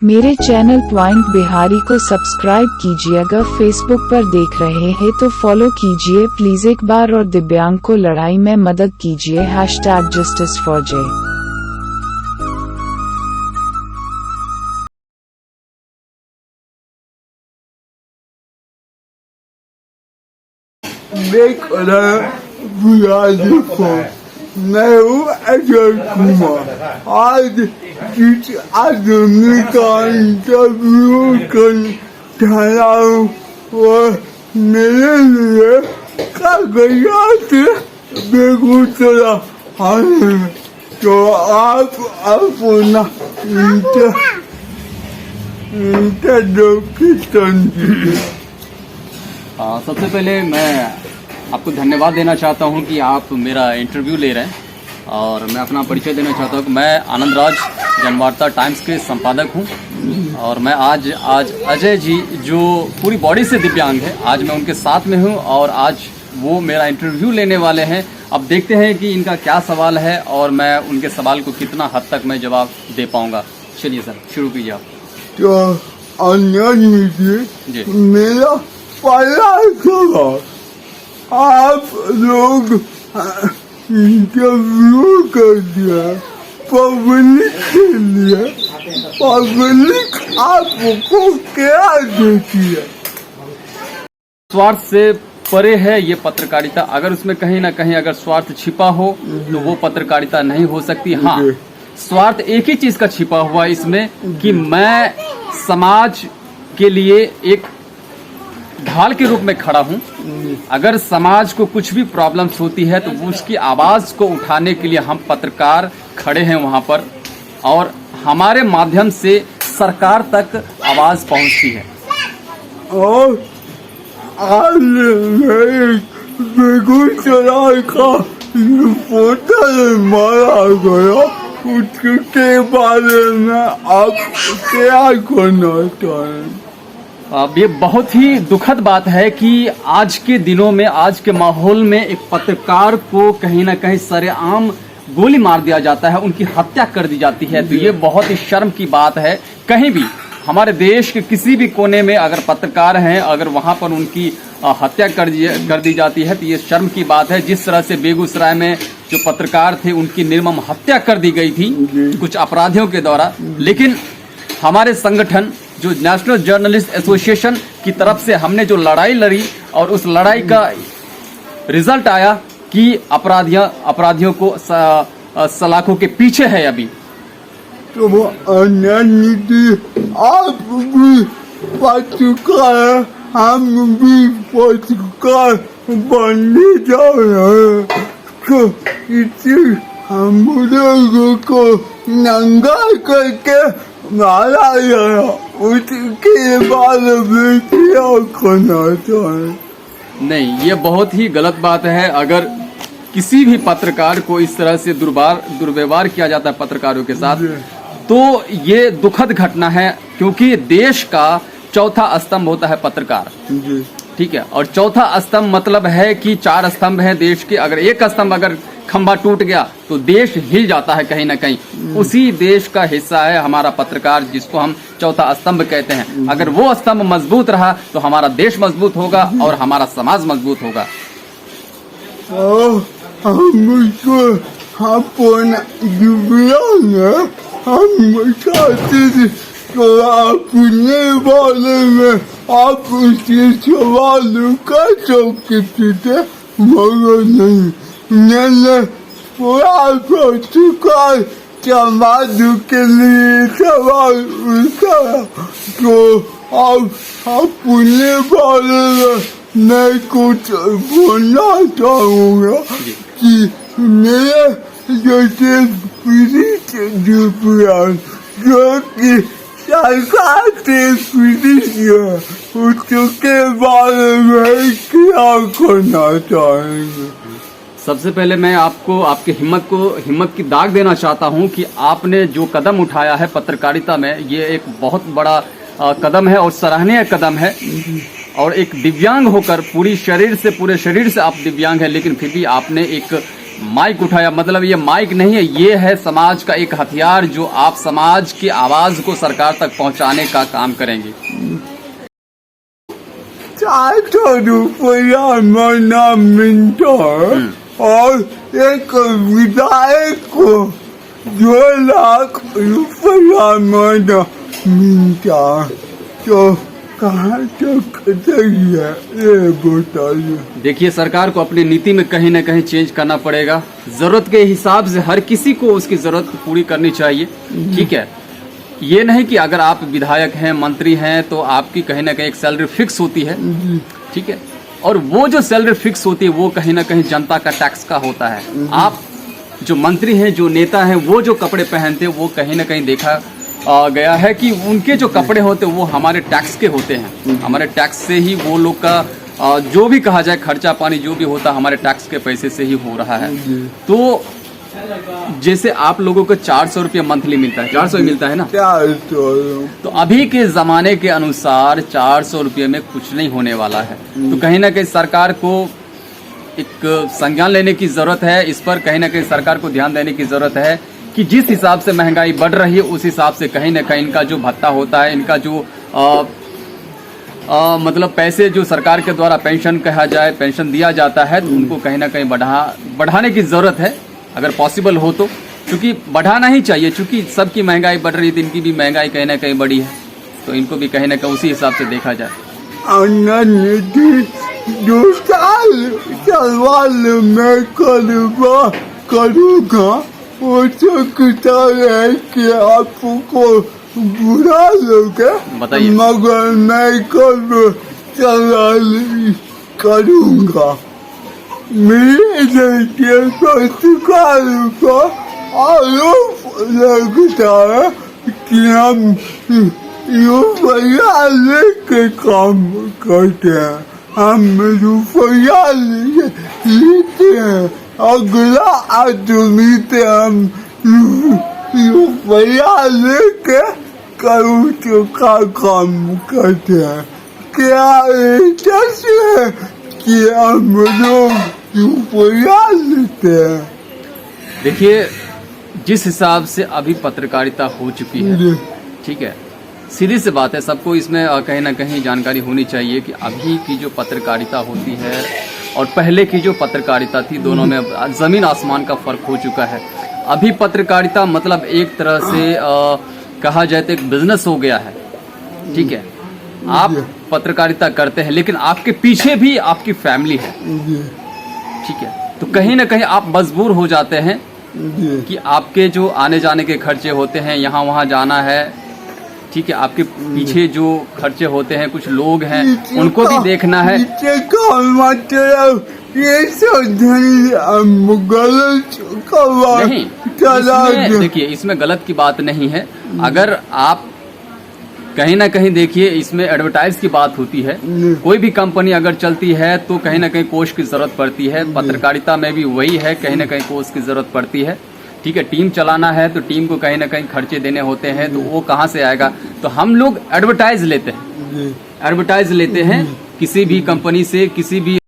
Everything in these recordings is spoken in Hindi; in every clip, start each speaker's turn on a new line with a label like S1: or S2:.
S1: मेरे चैनल पॉइंट बिहारी को सब्सक्राइब कीजिए। अगर फेसबुक पर देख रहे हैं तो फॉलो कीजिए प्लीज एक बार, और दिव्यांग को लड़ाई में मदद कीजिए। #Justice4J।
S2: मैं हूँ अजय कुमार। आज जिस आदमी का इंटरव्यू कर रहा हूँ वह मेरे लिए कागजात बेगूसराय आए हैं, तो आप अपना इंट्रोडक्शन दीजिए।
S3: सबसे पहले मैं आपको धन्यवाद देना चाहता हूं कि आप मेरा इंटरव्यू ले रहे हैं, और मैं अपना परिचय देना चाहता हूं कि मैं आनंद राज जनवार्ता टाइम्स के संपादक हूं, और मैं आज अजय जी जो पूरी बॉडी से दिव्यांग है, आज मैं उनके साथ में हूं और आज वो मेरा इंटरव्यू लेने वाले हैं। अब देखते हैं कि इनका क्या सवाल है और मैं उनके सवाल को कितना हद तक मैं जवाब दे पाऊंगा। चलिए सर, शुरू कीजिए आप।
S2: तो जी, मेरा पहला सवाल, आप लोग इंटरव्यू कर दिया पब्लिक के लिए, पब्लिक आपको क्या देती है?
S3: स्वार्थ से परे है ये पत्रकारिता। अगर उसमें कहीं ना कहीं अगर स्वार्थ छिपा हो तो वो पत्रकारिता नहीं हो सकती। हाँ, स्वार्थ एक ही चीज का छिपा हुआ है इसमें कि मैं समाज के लिए एक ढाल के रूप में खड़ा हूं। अगर समाज को कुछ भी प्रॉब्लम्स होती है तो उसकी आवाज को उठाने के लिए हम पत्रकार खड़े हैं वहां पर, और हमारे माध्यम से सरकार तक आवाज पहुंचती है।
S2: और आज बेगूसराय का रिपोर्टर मारा गया, उसके बारे में आप क्या कहना चाहें?
S3: अब ये बहुत ही दुखद बात है कि आज के दिनों में, आज के माहौल में एक पत्रकार को कहीं ना कहीं सरेआम गोली मार दिया जाता है, उनकी हत्या कर दी जाती है। तो ये बहुत ही शर्म की बात है। कहीं भी हमारे देश के किसी भी कोने में अगर पत्रकार हैं, अगर वहां पर उनकी हत्या कर दी जाती है तो ये शर्म की बात है। जिस तरह से बेगूसराय में जो पत्रकार थे उनकी निर्मम हत्या कर दी गई थी कुछ अपराधियों के द्वारा, लेकिन हमारे संगठन जो नेशनल जर्नलिस्ट एसोसिएशन की तरफ से हमने जो लड़ाई लड़ी और उस लड़ाई का रिजल्ट आया कि अपराधियों को सलाखों के पीछे है अभी।
S2: तो आप भी पत्रकार, हम भी पत्रकार बनने जा रहे हैं, तो इसे हम लोगों को नंगा करके मारा गया, उसके बारे में क्या कहना चाहें?
S3: नहीं, ये बहुत ही गलत बात है। अगर किसी भी पत्रकार को इस तरह से दुर्व्यवहार किया जाता है पत्रकारों के साथ, तो ये दुखद घटना है, क्योंकि देश का चौथा स्तंभ होता है पत्रकार। ठीक है, और चौथा स्तंभ मतलब है कि 4 स्तंभ है देश के। अगर एक स्तंभ अगर खंभा टूट गया तो देश हिल जाता है कहीं ना कहीं। उसी देश का हिस्सा है हमारा पत्रकार, जिसको हम चौथा स्तंभ कहते हैं। अगर वो स्तंभ मजबूत रहा तो हमारा देश मजबूत होगा और हमारा समाज मजबूत होगा।
S2: हम चाहते तो अपने बारे में आप उससे सवाल कर सकते थे, मगर नहीं। मैंने पूरा पत्रकार समाज के लिए सवाल उठाया, तो अब अपने बारे में मैं कुछ बोलना चाहूँगा कि मेरे जैसे पीड़ित दिव्यांग जो कि सरकार से पीड़ित है, उसके बारे में क्या करना चाहेंगे?
S3: सबसे पहले मैं आपको आपके हिम्मत की दाग देना चाहता हूं कि आपने जो कदम उठाया है पत्रकारिता में, ये एक बहुत बड़ा कदम है और सराहनीय कदम है। और एक दिव्यांग होकर पूरे शरीर से आप दिव्यांग हैं, लेकिन फिर भी आपने एक माइक उठाया, मतलब ये माइक नहीं है, ये है समाज का एक हथियार जो आप समाज की आवाज को सरकार तक पहुंचाने का काम करेंगे।
S2: 400 रुपया महीना मिलता है और एक विधायक को 2 लाख रुपया महीना मिलता है, तो कहाँ तक सही है ये बताइए।
S3: देखिए, सरकार को अपनी नीति में कहीं ना कहीं चेंज करना पड़ेगा। जरूरत के हिसाब से हर किसी को उसकी जरूरत पूरी करनी चाहिए, ठीक है। ये नहीं कि अगर आप विधायक हैं, मंत्री हैं, तो आपकी कहीं ना कहीं एक सैलरी फिक्स होती है, ठीक है, और वो जो सैलरी फिक्स होती है वो कहीं ना कहीं जनता का टैक्स का होता है। आप जो मंत्री हैं, जो नेता हैं, वो जो कपड़े पहनते हैं वो कहीं ना कहीं देखा गया है कि उनके जो कपड़े होते हैं वो हमारे टैक्स के होते हैं। हमारे टैक्स से ही वो लोग का जो भी कहा जाए खर्चा पानी जो भी होता है हमारे टैक्स के पैसे से ही हो रहा है। तो जैसे आप लोगों को 400 रुपया मंथली मिलता है, 400 मिलता है ना,
S2: 400।
S3: तो अभी के जमाने के अनुसार 400 रुपये में कुछ नहीं होने वाला है। तो कहीं ना कहीं सरकार को एक संज्ञान लेने की जरूरत है, इस पर कहीं ना कहीं सरकार को ध्यान देने की जरूरत है कि जिस हिसाब से महंगाई बढ़ रही है उस हिसाब से कहीं ना कहीं इनका जो भत्ता होता है, इनका जो मतलब पैसे जो सरकार के द्वारा पेंशन कहा जाए, पेंशन दिया जाता है, तो उनको कहीं ना कहीं बढ़ाने की जरूरत है अगर पॉसिबल हो तो, क्योंकि बढ़ाना ही चाहिए, क्योंकि सबकी महंगाई बढ़ रही है, इनकी भी महंगाई कहीं ना कहीं बढ़ी है, तो इनको भी कहीं ना कहीं उसी हिसाब से देखा जाए।
S2: 2 साल सवाल मैं करूँगा, हो सकता है कि आपको बुरा लगे,
S3: बताइए।
S2: मगर मैं सवाल करूँगा। मेरे जैसे पत्रकार को आरोप लगता है कि हम रुपया लेके काम करते हैं, हम रुपया लेते हैं, अगला आदमी से हम रुपया लेके करोड़ों का काम करते हैं। क्या ऐसा है कि हम लोग रुपया लेते हैं?
S3: देखिए, जिस हिसाब से अभी पत्रकारिता हो चुकी है, ठीक है, सीधी सी बात है, सबको इसमें कहीं ना कहीं जानकारी होनी चाहिए कि अभी की जो पत्रकारिता होती है और पहले की जो पत्रकारिता थी, दोनों में जमीन आसमान का फर्क हो चुका है। अभी पत्रकारिता मतलब एक तरह से कहा जाए तो एक बिजनेस हो गया है, ठीक है। आप पत्रकारिता करते हैं लेकिन आपके पीछे भी आपकी फैमिली है, ठीक है, तो कहीं ना कहीं आप मजबूर हो जाते हैं कि आपके जो आने जाने के खर्चे होते हैं, यहाँ वहाँ जाना है, ठीक है, आपके पीछे जो खर्चे होते हैं, कुछ लोग हैं उनको भी देखना है। नहीं, देखिए इसमें गलत की बात नहीं है। अगर आप कहीं ना कहीं देखिए, इसमें एडवर्टाइज की बात होती है, कोई भी कंपनी अगर चलती है तो कहीं ना कहीं कोष की जरूरत पड़ती है। पत्रकारिता में भी वही है, कहीं ना कहीं कोष की जरूरत पड़ती है, ठीक है। टीम चलाना है तो टीम को कहीं ना कहीं खर्चे देने होते हैं, तो वो कहाँ से आएगा? तो हम लोग एडवर्टाइज लेते हैं किसी भी कंपनी से, किसी भी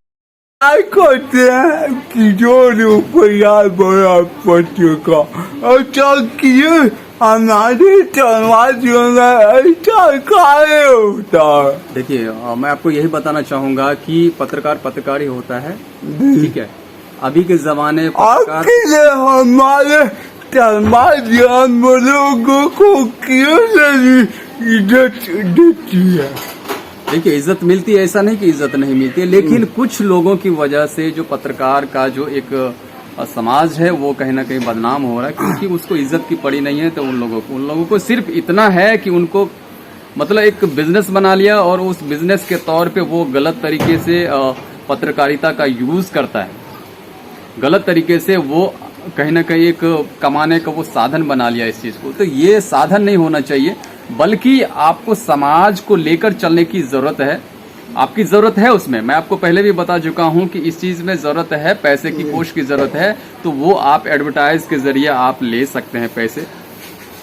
S2: करते हैं कि जो रुपया बड़ा पत्रिका अच्छा किए हमारे समाज में ऐसा कार्य होता है।
S3: देखिए, मैं आपको यही बताना चाहूंगा कि पत्रकार ही होता है, ठीक है। अभी के जमाने
S2: हमारे समाज हम लोगों को क्यों इज्जत देती है?
S3: देखिए, इज्जत मिलती है, ऐसा नहीं कि इज्जत नहीं मिलती है, लेकिन कुछ लोगों की वजह से जो पत्रकार का जो एक समाज है वो कहीं ना कहीं बदनाम हो रहा है, क्योंकि उसको इज्जत की पड़ी नहीं है। तो उन लोगों को सिर्फ इतना है कि उनको मतलब एक बिजनेस बना लिया और उस बिजनेस के तौर पे वो गलत तरीके से पत्रकारिता का यूज करता है, गलत तरीके से वो कहीं ना कहीं एक कमाने का वो साधन बना लिया इस चीज को। तो ये साधन नहीं होना चाहिए, बल्कि आपको समाज को लेकर चलने की जरूरत है, आपकी जरूरत है उसमें। मैं आपको पहले भी बता चुका हूं कि इस चीज में जरूरत है, पैसे की कोश की जरूरत है, तो वो आप एडवर्टाइज के जरिए आप ले सकते हैं पैसे।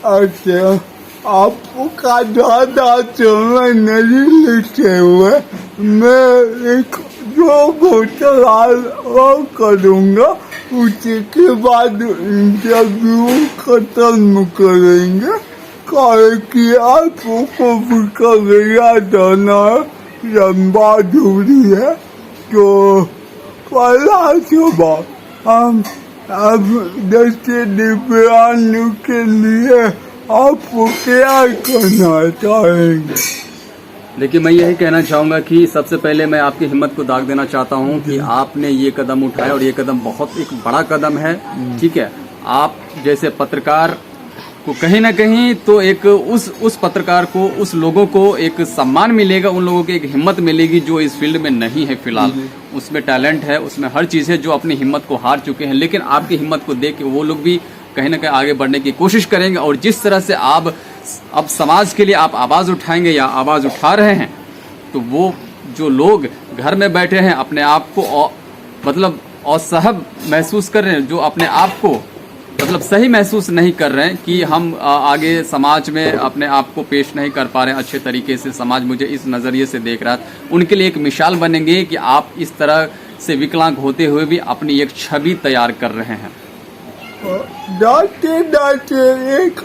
S2: अच्छा, आपका दादा समय नहीं लिखे हुए, मैं एक 2 सवाल और करूँगा उसके बाद इंटरव्यू खत्म करेंगे। कारण कि आपको भी कगैया जाना लंबा दूरी है, तो पहला सुबह हम अब जैसे दिव्यांग के लिए आपको क्या करना चाहेंगे?
S3: देखिए, मैं यही कहना चाहूँगा कि सबसे पहले मैं आपकी हिम्मत को दाग देना चाहता हूँ कि आपने ये कदम उठाया और ये कदम बहुत एक बड़ा कदम है। ठीक है, आप जैसे पत्रकार को कहीं ना कहीं तो एक उस पत्रकार को, उस लोगों को एक सम्मान मिलेगा, उन लोगों की एक हिम्मत मिलेगी जो इस फील्ड में नहीं है फिलहाल। उसमें टैलेंट है, उसमें हर चीज़ है, जो अपनी हिम्मत को हार चुके हैं, लेकिन आपकी हिम्मत को देख के वो लोग भी कहीं ना कहीं आगे बढ़ने की कोशिश करेंगे। और जिस तरह से आप अब समाज के लिए आप आवाज़ उठाएंगे या आवाज़ उठा रहे हैं, तो वो जो लोग घर में बैठे हैं, अपने आप को मतलब असहज महसूस कर रहे हैं, जो अपने आप को मतलब सही महसूस नहीं कर रहे हैं कि हम आगे समाज में अपने आप को पेश नहीं कर पा रहे हैं अच्छे तरीके से, समाज मुझे इस नज़रिए से देख रहा है, उनके लिए एक मिसाल बनेंगे कि आप इस तरह से विकलांग होते हुए भी अपनी एक छवि तैयार कर रहे हैं।
S2: जाते जाते एक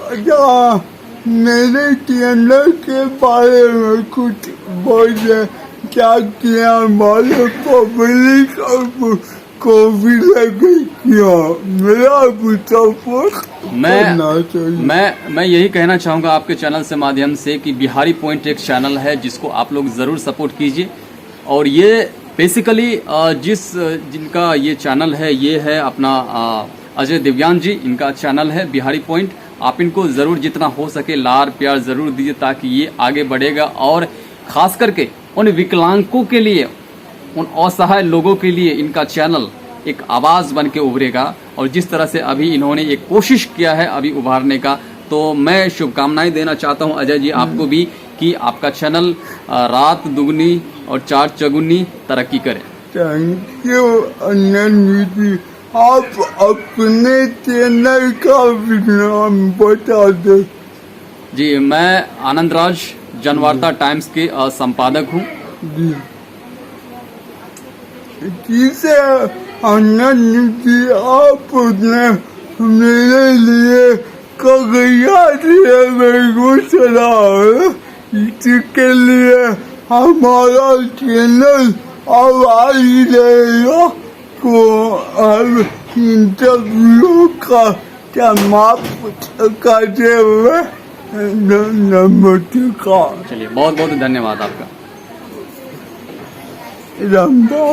S2: मेरे चैनल के बारे में कुछ बोले, क्या किया मालूम? पब्लिक को भी लगे क्या मेरा भी सपोर्ट
S3: मैं यही कहना चाहूँगा आपके चैनल से माध्यम से कि बिहारी पॉइंट एक चैनल है जिसको आप लोग ज़रूर सपोर्ट कीजिए। और ये बेसिकली जिनका ये चैनल है, ये है अपना अजय दिव्यांग जी, इनका चैनल है बिहारी पॉइंट। आप इनको ज़रूर जितना हो सके लार प्यार ज़रूर दीजिए ताकि ये आगे बढ़ेगा और ख़ास करके उन विकलांगों के लिए, उन असहाय लोगों के लिए इनका चैनल एक आवाज़ बन के उभरेगा। और जिस तरह से अभी इन्होंने एक कोशिश किया है अभी उभारने का, तो मैं शुभकामनाएं देना चाहता हूं अजय जी आपको भी कि आपका चैनल रात दुगनी और चार चौगुनी तरक्की करे।
S2: थैंक यू अनंत जी। आप अपने चैनल का भी नाम बता दो।
S3: जी, मैं आनंद राज जनवार्ता टाइम्स के संपादक हूँ।
S2: जिसे आनंद जी आपने मेरे लिए कगैया बेगूसराय, इसके लिए हमारा चैनल आवाज रहेगा को अब इंटरव्यू का समाप्त करते हुए नमस्कार।
S3: चलिए, बहुत बहुत धन्यवाद आपका।
S2: लंबा